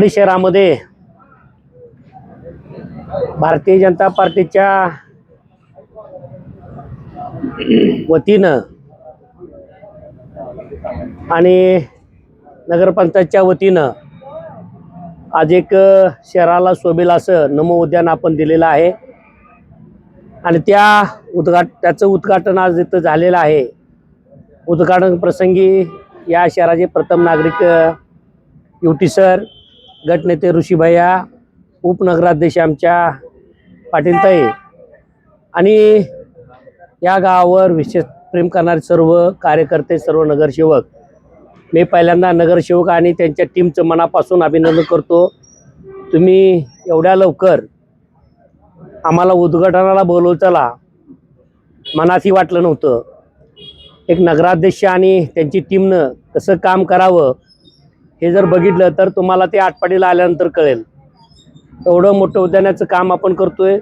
आटपाडी शहरामध्ये भारतीय जनता पार्टीच्या वतीनं आणि नगरपंचायतच्या वतीनं आज एक शहराला शोभेल असं नमो उद्यान आपण दिलेलं आहे आणि त्याचं उद्घाटन आज इथं झालेलं आहे। उद्घाटन प्रसंगी या शहराचे प्रथम नागरिक युटी सर, गटनेते ऋषीभैया, उपनगराध्यक्ष आमच्या पाटीलताई आणि या गावावर विशेष प्रेम करणारे सर्व कार्यकर्ते, सर्व नगरसेवक, मी पहिल्यांदा नगरसेवक आणि त्यांच्या टीमचं मनापासून अभिनंदन करतो। तुम्ही एवढ्या लवकर आम्हाला उद्घाटनाला बोलवताला मनातही वाटलं नव्हतं। एक नगराध्यक्ष आणि त्यांची टीमनं कसं काम करावं हे जर बघितलं तर तुम्हाला ते आटपाडीला आल्यानंतर कळेल। एवढं मोठं उद्यानाचं काम आपण करतोय।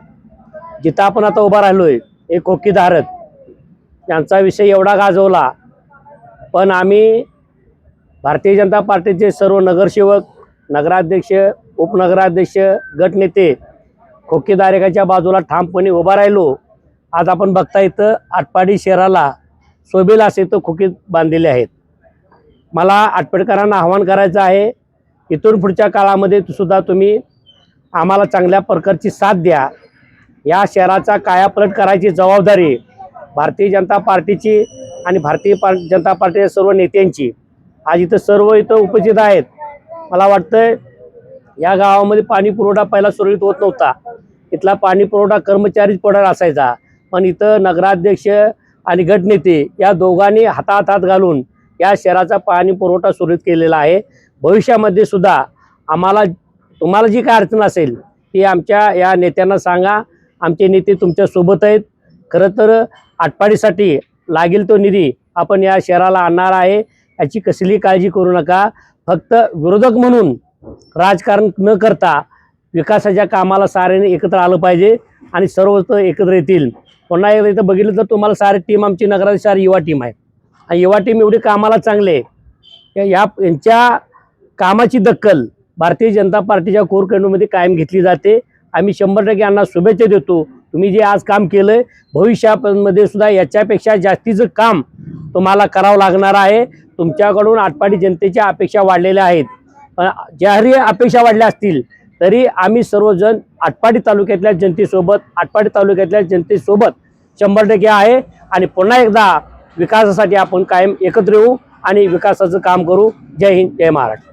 जिथं आपण आता उभा राहिलोय एक खोकीधारक यांचा विषय एवढा गाजवला, पण आम्ही भारतीय जनता पार्टीचे सर्व नगरसेवक, नगराध्यक्ष, उपनगराध्यक्ष, गटनेते खोकीधारकाच्या बाजूला ठामपणे उभा राहिलो। आज आपण बघता इथं आटपाडी शहराला शोभेल असे तो खोके बांधलेले आहेत। मला आटपाडीकरांना आव्हान करायचं आहे, इथून पुढच्या काळामध्ये सुद्धा तुम्ही आम्हाला चांगल्या प्रकारची साथ द्या। या शहराचा कायापलट करायची जबाबदारी भारतीय जनता पार्टीची आणि भारतीय जनता पार्टीच्या सर्व नेत्यांची। आज इथं सर्व उपस्थित आहेत। मला वाटतं या गावामध्ये पाणी पुरवठा पहिला सुरळीत होत नव्हता। इथला पाणी पुरवठा कर्मचारीच पडत असायचा, पण इथं नगराध्यक्ष आणि गटनेते या दोघांनी हातात घालून या शहराचा पाणी पुरवठा सुरळीत केलेला आहे। भविष्यामध्ये सुद्धा तुम्हाला जी काय अडचण असेल ती आमच्या या नेत्यांना सांगा। आमचे नेते तुमच्या सोबत आहेत। खरं तर आटपाडीसाठी लागेल तो निधी आपण या शहराला आणणार आहे, याची कसली काळजी करू नका। फक्त विरोधक म्हणून राजकारण न करता विकासाच्या कामाला साऱ्याने एकत्र आलं पाहिजे आणि सर्व एकत्र येतील। पुन्हा एकदा इथं बघितलं तर तुम्हाला सारी टीम आमची नगराची सारी युवा टीम आहे आणि युवा टीम एवढी कामाला चांगले आहे। यांच्या कामाची दखल भारतीय जनता पार्टीच्या कोर कमिटीमध्ये कायम घेतली जाते। आम्ही 100% यांना शुभेच्छा देतो। तुम्ही जे आज काम केलंय भविष्यामध्ये सुद्धा याच्यापेक्षा जास्तीचं काम तुम्हाला करावं लागणार आहे। तुमच्याकडून आटपाडी जनतेच्या अपेक्षा वाढलेल्या आहेत, पण ज्याही अपेक्षा वाढल्या असतील तरी आम्ही सर्वजण आटपाडी तालुक्यातल्या जनतेसोबत 100% आहे आणि पुन्हा एकदा विकासासाठी आपण कायम एकत्र येऊ आणि विकासाचं काम करू। जय हिंद, जय महाराष्ट्र।